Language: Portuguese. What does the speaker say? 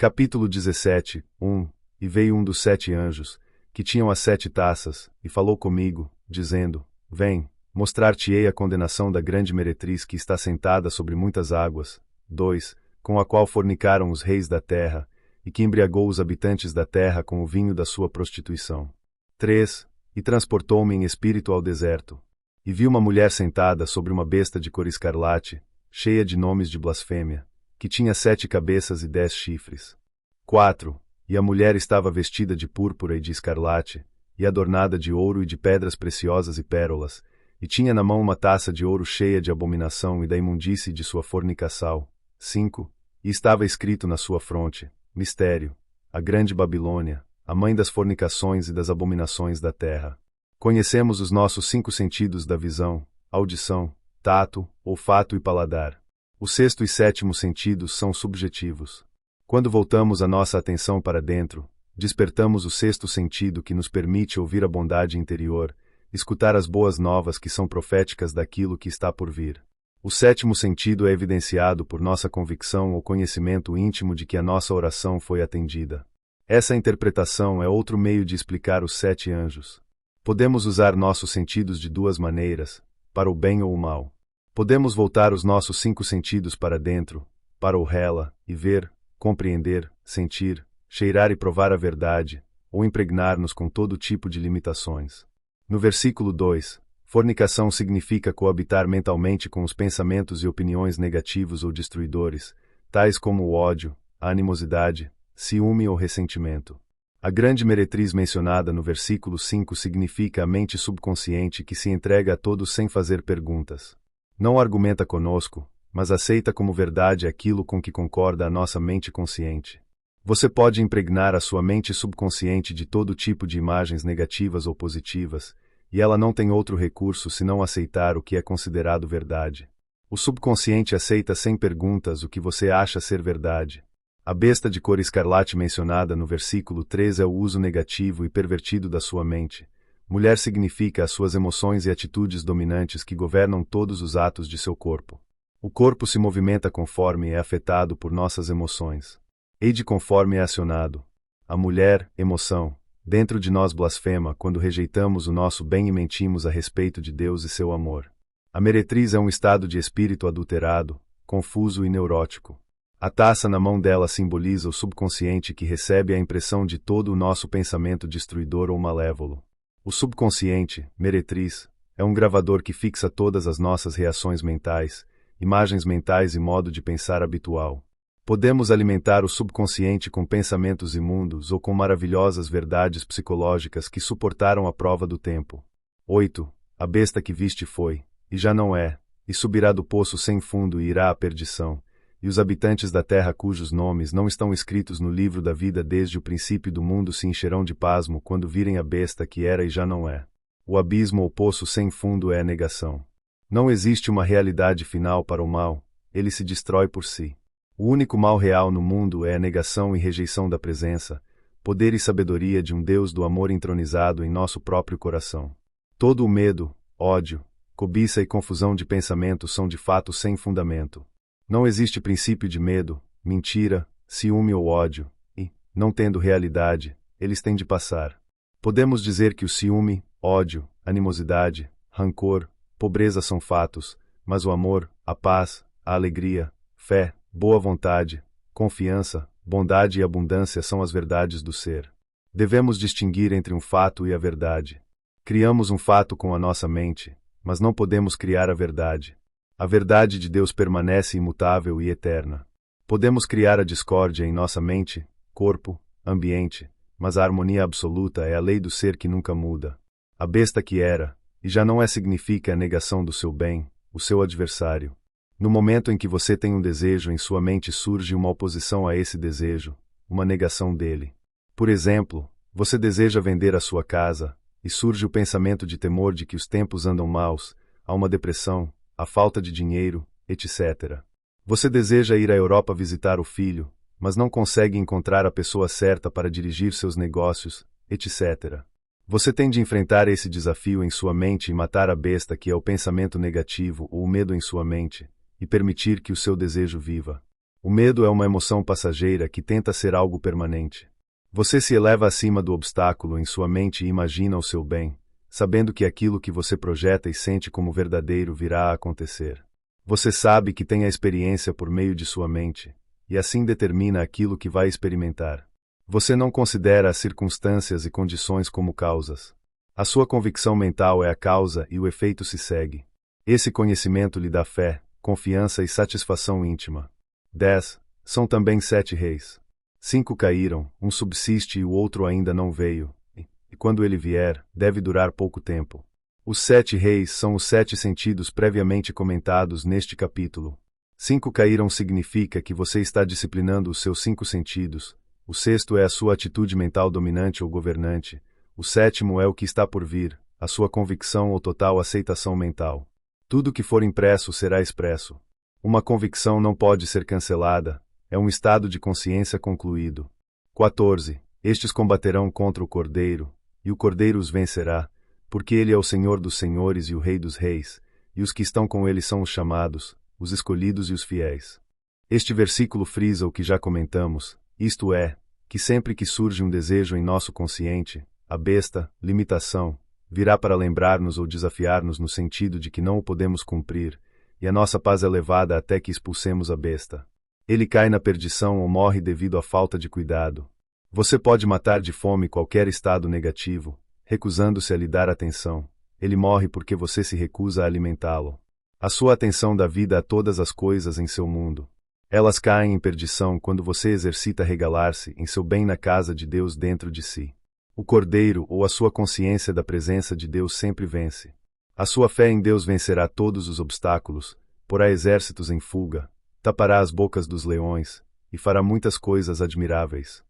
Capítulo 17, 1. E veio um dos 7 anjos, que tinham as 7 taças, e falou comigo, dizendo: Vem, mostrar-te-ei a condenação da grande meretriz que está sentada sobre muitas águas. 2. Com a qual fornicaram os reis da terra, e que embriagou os habitantes da terra com o vinho da sua prostituição. 3. E transportou-me em espírito ao deserto. E vi uma mulher sentada sobre uma besta de cor escarlate, cheia de nomes de blasfêmia, que tinha 7 cabeças e 10 chifres. 4. E a mulher estava vestida de púrpura e de escarlate, e adornada de ouro e de pedras preciosas e pérolas, e tinha na mão uma taça de ouro cheia de abominação e da imundície de sua fornicação. 5. E estava escrito na sua fronte: Mistério, a grande Babilônia, a mãe das fornicações e das abominações da terra. Conhecemos os nossos 5 sentidos da visão, audição, tato, olfato e paladar. O 6º e 7º sentidos são subjetivos. Quando voltamos a nossa atenção para dentro, despertamos o 6º sentido que nos permite ouvir a bondade interior, escutar as boas novas que são proféticas daquilo que está por vir. O 7º sentido é evidenciado por nossa convicção ou conhecimento íntimo de que a nossa oração foi atendida. Essa interpretação é outro meio de explicar os 7 anjos. Podemos usar nossos sentidos de 2 maneiras, para o bem ou o mal. Podemos voltar os nossos 5 sentidos para dentro, para o rela, e ver, compreender, sentir, cheirar e provar a verdade, ou impregnar-nos com todo tipo de limitações. No versículo 2, fornicação significa coabitar mentalmente com os pensamentos e opiniões negativos ou destruidores, tais como o ódio, a animosidade, ciúme ou ressentimento. A grande meretriz mencionada no versículo 5 significa a mente subconsciente que se entrega a todos sem fazer perguntas. Não argumenta conosco, mas aceita como verdade aquilo com que concorda a nossa mente consciente. Você pode impregnar a sua mente subconsciente de todo tipo de imagens negativas ou positivas, e ela não tem outro recurso senão aceitar o que é considerado verdade. O subconsciente aceita sem perguntas o que você acha ser verdade. A besta de cor escarlate mencionada no versículo 3 é o uso negativo e pervertido da sua mente. Mulher significa as suas emoções e atitudes dominantes que governam todos os atos de seu corpo. O corpo se movimenta conforme é afetado por nossas emoções. Eide conforme é acionado. A mulher, emoção, dentro de nós blasfema quando rejeitamos o nosso bem e mentimos a respeito de Deus e seu amor. A meretriz é um estado de espírito adulterado, confuso e neurótico. A taça na mão dela simboliza o subconsciente que recebe a impressão de todo o nosso pensamento destruidor ou malévolo. O subconsciente, meretriz, é um gravador que fixa todas as nossas reações mentais, imagens mentais e modo de pensar habitual. Podemos alimentar o subconsciente com pensamentos imundos ou com maravilhosas verdades psicológicas que suportaram a prova do tempo. 8. A besta que viste foi, e já não é, e subirá do poço sem fundo e irá à perdição, e os habitantes da terra cujos nomes não estão escritos no livro da vida desde o princípio do mundo se encherão de pasmo quando virem a besta que era e já não é. O abismo ou poço sem fundo é a negação. Não existe uma realidade final para o mal, ele se destrói por si. O único mal real no mundo é a negação e rejeição da presença, poder e sabedoria de um Deus do amor entronizado em nosso próprio coração. Todo o medo, ódio, cobiça e confusão de pensamento são de fato sem fundamento. Não existe princípio de medo, mentira, ciúme ou ódio, e, não tendo realidade, eles têm de passar. Podemos dizer que o ciúme, ódio, animosidade, rancor, pobreza são fatos, mas o amor, a paz, a alegria, fé, boa vontade, confiança, bondade e abundância são as verdades do ser. Devemos distinguir entre um fato e a verdade. Criamos um fato com a nossa mente, mas não podemos criar a verdade. A verdade de Deus permanece imutável e eterna. Podemos criar a discórdia em nossa mente, corpo, ambiente, mas a harmonia absoluta é a lei do ser que nunca muda. A besta que era, e já não é significa a negação do seu bem, o seu adversário. No momento em que você tem um desejo em sua mente surge uma oposição a esse desejo, uma negação dele. Por exemplo, você deseja vender a sua casa, e surge o pensamento de temor de que os tempos andam maus, há uma depressão, a falta de dinheiro, etc. Você deseja ir à Europa visitar o filho, mas não consegue encontrar a pessoa certa para dirigir seus negócios, etc. Você tem de enfrentar esse desafio em sua mente e matar a besta que é o pensamento negativo ou o medo em sua mente, e permitir que o seu desejo viva. O medo é uma emoção passageira que tenta ser algo permanente. Você se eleva acima do obstáculo em sua mente e imagina o seu bem, sabendo que aquilo que você projeta e sente como verdadeiro virá a acontecer. Você sabe que tem a experiência por meio de sua mente, e assim determina aquilo que vai experimentar. Você não considera as circunstâncias e condições como causas. A sua convicção mental é a causa e o efeito se segue. Esse conhecimento lhe dá fé, confiança e satisfação íntima. 10. São também 7 reis. 5 caíram, um subsiste e o outro ainda não veio, e quando ele vier, deve durar pouco tempo. Os 7 reis são os 7 sentidos previamente comentados neste capítulo. 5 caíram significa que você está disciplinando os seus 5 sentidos. O sexto é a sua atitude mental dominante ou governante. O sétimo é o que está por vir, a sua convicção ou total aceitação mental. Tudo que for impresso será expresso. Uma convicção não pode ser cancelada, é um estado de consciência concluído. 14. Estes combaterão contra o Cordeiro, e o Cordeiro os vencerá, porque ele é o Senhor dos senhores e o Rei dos reis, e os que estão com ele são os chamados, os escolhidos e os fiéis. Este versículo frisa o que já comentamos, isto é, que sempre que surge um desejo em nosso consciente, a besta, limitação, virá para lembrar-nos ou desafiar-nos no sentido de que não o podemos cumprir, e a nossa paz é levada até que expulsemos a besta. Ele cai na perdição ou morre devido à falta de cuidado. Você pode matar de fome qualquer estado negativo, recusando-se a lhe dar atenção. Ele morre porque você se recusa a alimentá-lo. A sua atenção dá vida a todas as coisas em seu mundo. Elas caem em perdição quando você exercita regalar-se em seu bem na casa de Deus dentro de si. O Cordeiro ou a sua consciência da presença de Deus sempre vence. A sua fé em Deus vencerá todos os obstáculos, porá exércitos em fuga, tapará as bocas dos leões, e fará muitas coisas admiráveis.